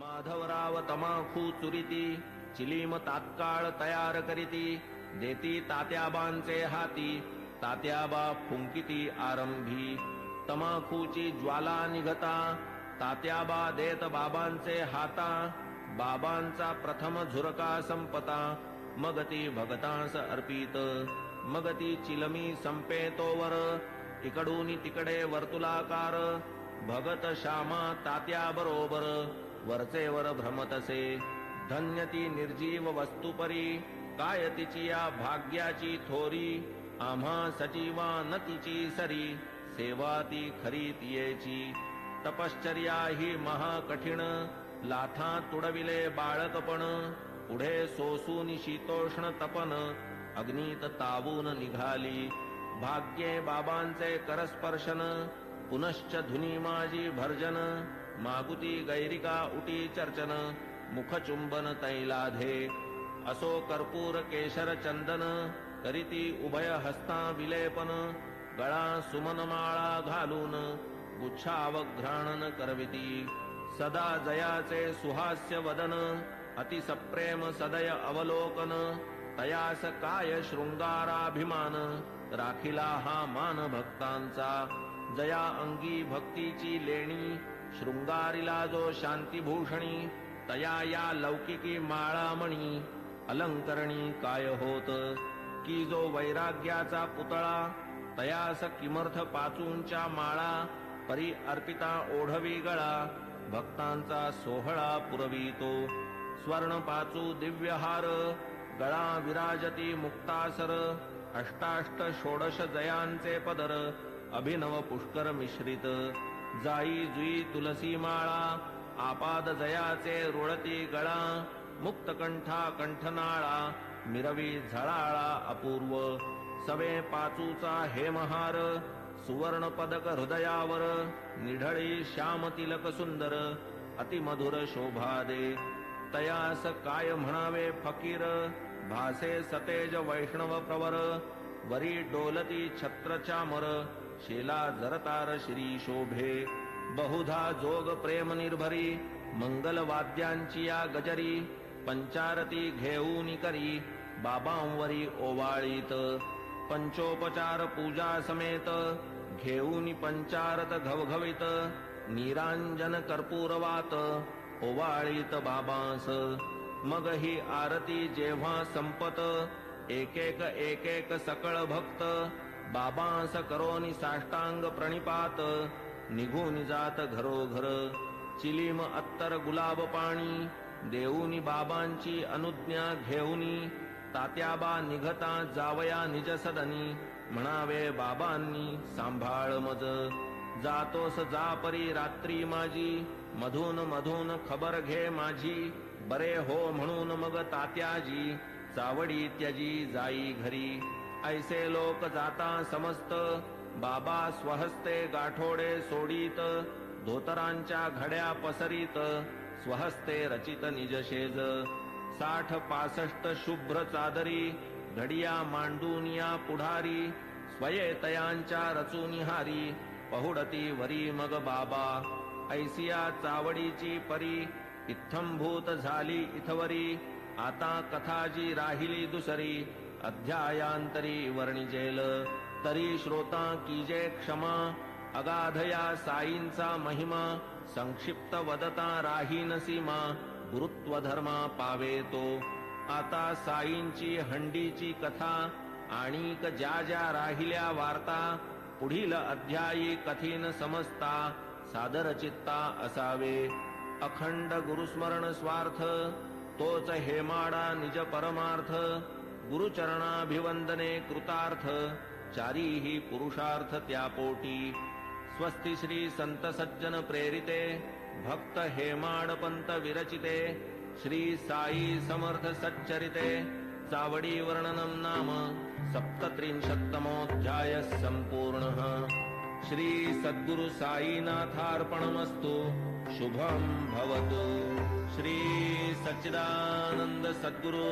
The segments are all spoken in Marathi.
माधवराव तमाखू चुरिती चिलीम तात्काळ तयार करीती देती तात्याबांचे हाती तात्याबा फुंकिती आरंभी तमाखूची ज्वाला निघता तात्याबा देत बाबांचे हाता बाबांचा प्रथम झुरका संपता मग ती भगतांस अर्पित मग ती चिलमी संपे तोवर इकडून तिकडे वर्तुलाकार भगत श्यामा तात्या बरोबर वरचेवर भ्रमतसे धन्य ती निर्जीव वस्तुपरी काय तिची या भाग्याची थोरी आम्हा सजीवा न तिची सरी सेवा ती खरी तियेची तपश्चर्या ही महाकठीण लाथा तुडविले बाळकपण पुढे सोसून शीतोष्ण तपन अग्नीत तावून निघाली भाग्ये बाबांचे करस्पर्शन पुनश्च धुनी माझी भर्जन मागुती गैरिका उटी चर्चन मुखचुंबन तैलाधे असो कर्पूर केशर चंदन करीती उभय हस्ता विलेपन गळा सुमनमाळा घालून गुच्छावघ्राणन करविती सदा जयाचे सुहास्य वदन अतिसप्रेम सदय अवलोकन तयास काय शृंगाराभिमान राखिला हा मान भक्तांचा जया अंगी भक्तीची लेणी शृंगारिला जो शांतीभूषणी तया या लौकिकी माळामणी अलंकरणी काय होत की जो वैराग्याचा पुतळा तयास किमर्थ पाचूंच्या माळा परी अर्पिता ओढवी गळा भक्तांचा सोहळा पुरवितो स्वर्ण पाचू दिव्यहार गळा विराजती मुक्तासर अष्टाष्ट षोडश जयांचे पदर अभिनव पुष्कर मिश्रित जाई जुई तुलसी माळा आपाद जयाचे रुळती गळा मुक्तकंठा कंठनाळा मिरवी झळाळा अपूर्व सवे पाचूचा हेमहार सुवर्ण पदक हृदयावर निढळी श्याम तिलक सुंदर अतिमधुर शोभा दे तयास काय म्हणावे फकीर भासे सतेज वैष्णव प्रवर वरी डोलती छत्र चामर शेला जरतार श्री शोभे बहुधा जोग प्रेम निर्भरी मंगल वाद्यांची या गजरी पंचारती घेऊन करी बाबांवरी ओवाळीत पंचोपचार पूजा समेत घेऊन पंचारत घवघवित निरांजन कर्पूरवात ओवाळीत बाबांस मग ही आरती जेव्हा संपत एक एक सकळ भक्त बाबांस करोनी साष्टांग प्रणिपात निघून जात घरोघर चिलीम अत्तर गुलाब पाणी देऊनी बाबांची अनुज्ञा घेऊनी तात्याबा निघता जावया निज सदनी म्हणावे बाबांनी सांभाळ मज जातोस जा परी रात्री माझी मधून मधून खबर घे माझी बरे हो म्हणून मग तात्याजी चावडी त्यजी जाई घरी ऐसे लोक जाता समस्त बाबा स्वहस्ते गाठोडे सोडीत धोतरांच्या घड्या पसरीत स्वहस्ते रचित निजशेज 60-65 शुभ्र चादरी घडिया मांडूनिया पुढारी स्वयेतयांच्या रचुनिहारी पहुडती वरी मग बाबा ऐसिया चावडीची परी इत्थंभूत झाली इथवरी आता कथाजी राहिली दुसरी अध्यायांतरी वर्णिजेल तरी श्रोता कीजे क्षमा अगाधया साईंचा महिमा संक्षिप्त वदता राहीन सीमा गुरुत्व धर्मा पावे तो आता साईंची हंडीची कथा आणिक ज्या ज्या राहिल्या वार्ता पुढील अध्यायी कथीन समजता सादर चित्ता असावे अखंड गुरुस्मरण स्वार्थ तोच हेमाडा निज परमार्थ गुरुचरणाभिवंदने कृतार्थ चारीही पुरुषार्थ त्यापोटी स्वस्ति श्री संत सज्जन प्रेरिते भक्त हेमाडपंत विरचिते श्री साई समर्थ सच्चरिते चावडी वर्णनम नाम 37तमोऽध्याय संपूर्णः श्री सद्गुरु साईनाथार्पणमस्तु शुभं भवतु श्री सच्चिदानंद सद्गुरु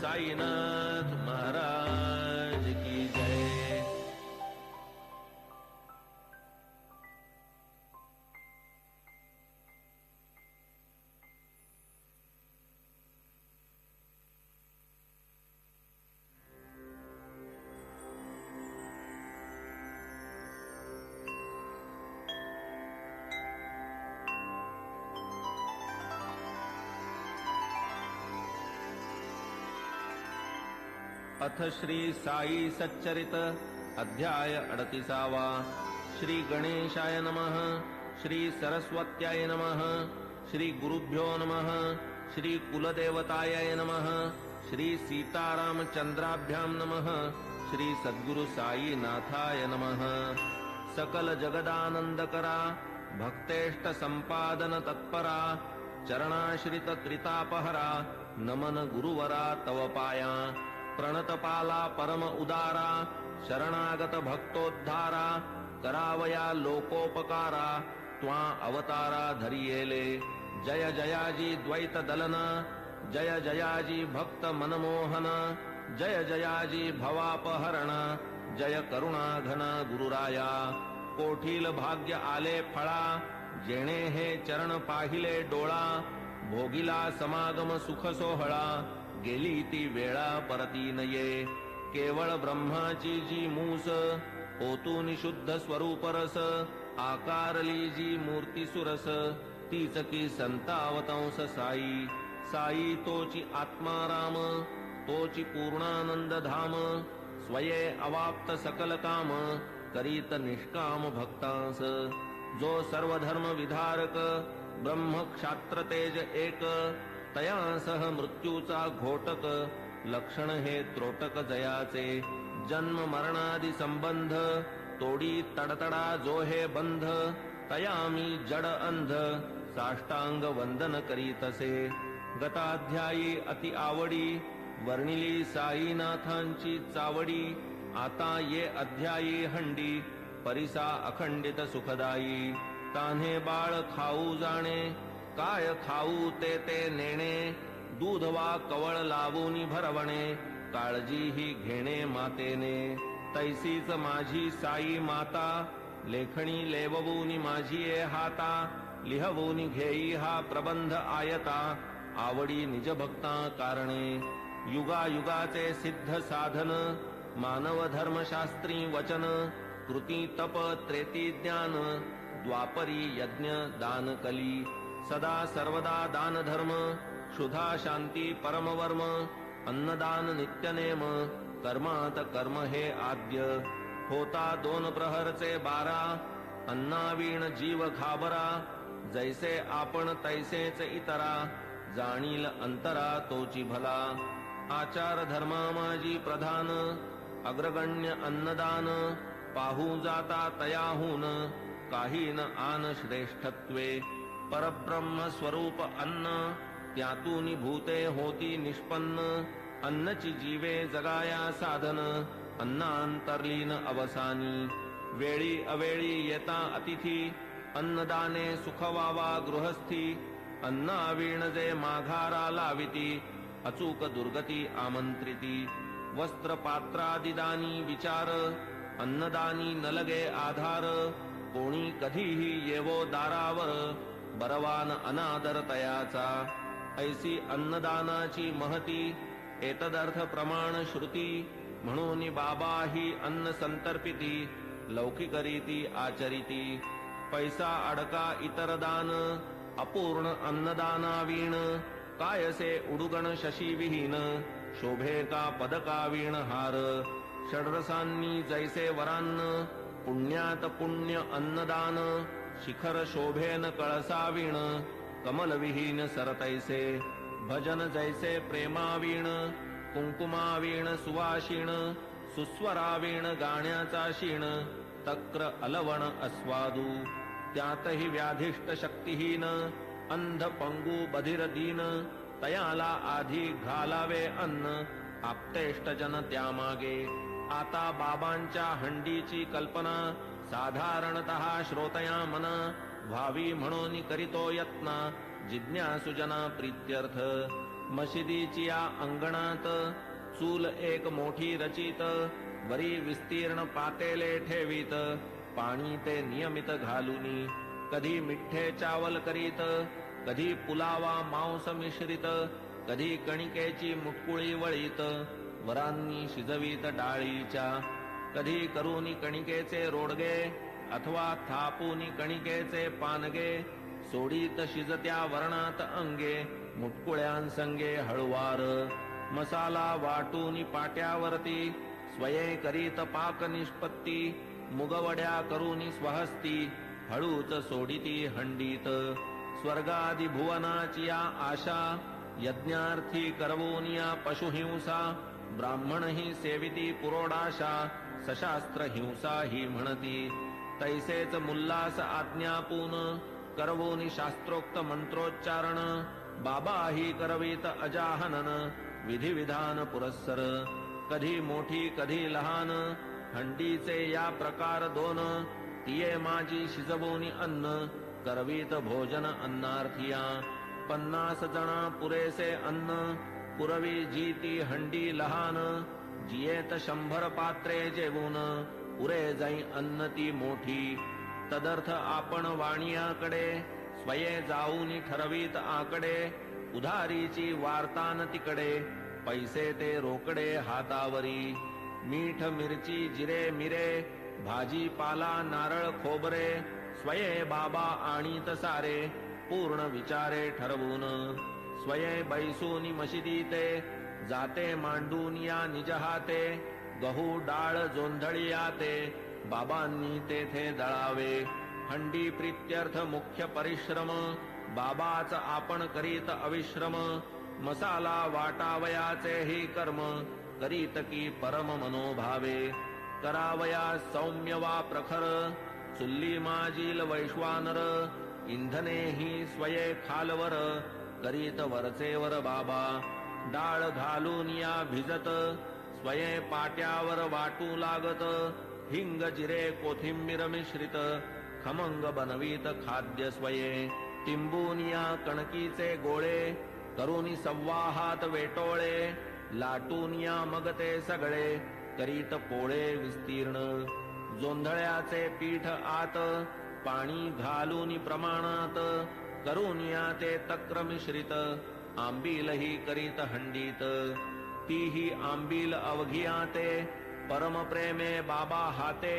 साईनाथ महाराज की जय। अथ श्री साई सच्चरित अध्याय 38। श्री गणेशाय नमः। श्री सरस्वत्याय नमः। श्री गुरुभ्यो नमः। श्री कुलदेवताय नमः। श्री सीतारामचंद्राभ्यां नमः। श्री सद्गुरु साई नाथाय नमः। सकल जगदानंदकरा भक्तेष्ट संपादन तत्परा चरणाश्रित त्रितापहरा नमन गुरुवरा तव पाया प्रणतपाला परम उदारा शरणागत भक्तोद्धारा करावया लोकोपकारा त्वा अवतारा धरियेले जय जयाजी द्वैत दलन जय जयाजी भक्त मनमोहन जय जयाजी भवापहरण जय करुणा घन गुरुराया कोठील भाग्य आले फळा जेणे हे चरण पाहिले डोळा भोगिला समागम सुख सोहळा गेली ती वेळा परती नये केवळ ब्रह्माची जी मूस ओतून शुद्ध स्वरूप रस आकारली जी मूर्ती सुरस तीच की संतावतंस साई साई तोची आत्माराम तोची पूर्णानंद धाम स्वये अवाप्त सकल काम करीत निष्काम भक्तांस जो सर्वधर्म विधारक ब्रह्म क्षात्र तेज एक तयासह मृत्यूचा घोटक लक्षण हे त्रोटक जयाचे जन्म मरणादि संबंध तोडी तडतडा जो हे बंध तयामी जड अंध साष्टांग वंदन करीतसे गताध्यायी अति आवडी वर्णिली साईनाथांची चावडी आता ये अध्यायी हंडी परिसा अखंडित सुखदायी तान्हे बाळ खाऊ जाणे काय खाऊ ते ते नेणे दूध वा कवळ लावूनी भरवणे काळजी ही घेणे मातेने तैसीच माझी साई माता लेखणी लेववूनी माझी ए हाता लिहवूनी घेई हा प्रबंध आयता आवडी निज भक्ता कारणे युगायुगाचे सिद्ध साधन मानव धर्मशास्त्री वचन कृती तप त्रेती ज्ञान द्वापरी यज्ञ दान कली सदा सर्वदा दान धर्म क्षुधा शांती परमवर्म अन्नदान नित्यनेम कर्मात कर्म हे आद्य होता 2 प्रहरचे 12 अन्नावीण जीव घाबरा जैसे आपण तैसेच इतरा जाणील अंतरा तोची भला आचार धर्मा माझी प्रधान अग्रगण्य अन्नदान पाहू जाता तयाहून काही न आन श्रेष्ठत्वे परब्रह्म स्वरूप अन्न त्यातून भूते होती निष्पन्न अन्नची जीवे जगाया साधन अन्नांतर्लीन अवसानी वेळी अवेळी येता अतिथी अन्नदाने सुखवावा गृहस्थी अन्नावीण जे माघारा लाविती अचूक दुर्गती आमंत्रिती वस्त्र पात्रादिदानी विचार अन्नदानी नलगे आधार कोणी कधीही येवो दारावर बरवान अनादर तयाचा ऐसी अन्नदानाची महती एतदर्थ प्रमाण श्रुती म्हणून बाबा ही अन्न संतर्पिती लौकिकरीती आचरिती पैसा अडका इतर दान अपूर्ण अन्नदानावीण कायसे उडुगण शशी विहीन शोभे का पदकावीण हार षड्रसांनी जैसे वरान्न पुण्यात पुण्य अन्नदान शिखर शोभेन कळसावीण कमलविहीन सरतैसे भजन जैसे प्रेमावीण कुंकुमावीण सुवाशीण सुस्वरावीण गाण्याचा शीण तक्र अलवण अस्वादू त्यातही व्याधिष्ट शक्तिहीन अंध पंगू बधिर दीन तयाला आधी घालावे अन्न आप्तेष्ट जन त्यामागे आता बाबांच्या हंडीची कल्पना साधारणतः श्रोतया मन व्हावी म्हणून करीतो यत्न जिज्ञासुजना प्रीत्यर्थ मशिदीची या अंगणात चूल एक मोठी रचित वरी विस्तीर्ण पातेले ठेवीत पाणी ते नियमित घालूनी कधी मिठ्ठे चावल करीत कधी पुलावा मांस मिश्रित कधी कणिकेची मुटकुळी वळीत वरांनी शिजवीत डाळीच्या कधी करूनी कणिकेचे रोडगे अथवा थापूनी कणिकेचे पानगे सोडीत शिजत्या वर्णात अंगे मुटकुळ्यांसंगे हळुवार मसाला वाटून पाट्यावरती स्वये करीत पाक निष्पत्ती मुगवड्या करून स्वहस्ती हळूच सोडिती हंडीत स्वर्गादि भुवनाची या आशा यज्ञार्थी करवोनिया पशुहिंसा ब्राह्मण ही सेविती पुरोडाशा सशास्त्र हिंसा ही म्हणती तैसेच मुल्लास आज्ञापून करवोनी शास्त्रोक्त मंत्रोच्चारण बाबा ही करवीत अजाहनन विधिविधान पुरस्सर कधी मोठी कधी लहान हंडीचे या प्रकार दोन तिये माझी शिजवोनी अन्न करवीत भोजन अन्नार्थिया 50 जना पुरेसे अन्न पुरवी जी ती हंडी लहान जियेत 100 पात्रे जेवून पुरे जाई अन्न ती मोठी तदर्थ आपण वाणियाकडे स्वये जाऊनी ठरवीत आकडे उधारीची वार्तान तिकडे पैसे ते रोकडे हातावरी मीठ मिरची जिरे मिरे भाजीपाला नारळ खोबरे स्वये बाबा आणीत सारे पूर्ण विचारे ठरवून स्वये बैसूनी मशिदीते जाते मांडून या निज हाते गहू डाळ जोंधळियाते बाबांनी तेथे दळावे हंडी प्रीत्यर्थ मुख्य परिश्रम बाबाच आपण करीत अविश्रम मसाला वाटावयाचे ही कर्म करीत की परम मनोभावे करावया सौम्य वा प्रखर चुल्ली माजील वैश्वानर इंधने ही स्वये खालवर करीत वरचेवर बाबा डाळ घालून या भिजत स्वये पाट्यावर वाटू लागत हिंग जिरे कोथिंबीर मिश्रित खमंग बनवीत खाद्य स्वये टिंबून या कणकीचे गोळे करून संवाहात वेटोळे लाटून या मग ते सगळे करीत पोळे विस्तीर्ण जोंधळ्याचे पीठ आत पाणी घालून प्रमाणात करून या ते तक्र मिश्रित आंबीलही करीत हंडीत तीही आंबील अवघिया ते परम प्रेमे बाबा हाते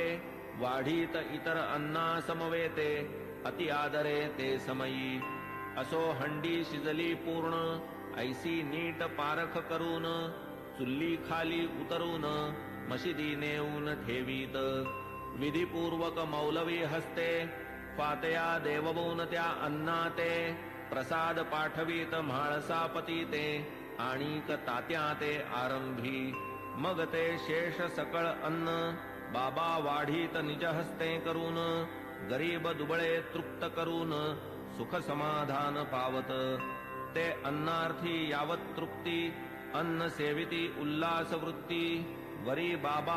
वाढीत इतर अन्ना समवेते अति आदरे ते समयी असो हंडी शिजली पूर्ण ऐसी नीट पारख करून चुल्ली खाली उतरून मशिदी नेऊन ठेवीत विधिपूर्वक मौलवी हस्ते फातया देववून त्या अन्नाते प्रसाद पाठवीत म्हाळसापती ते आणिक तात्या ते आरंभी मग ते शेष सकळ अन्न बाबा वाढीत निज हस्ते करून गरीब दुबळे तृप्त करून सुख समाधान पावत ते अन्नार्थी यावत तृप्ती अन्न सेविती उल्लास वृत्ती वरी बाबा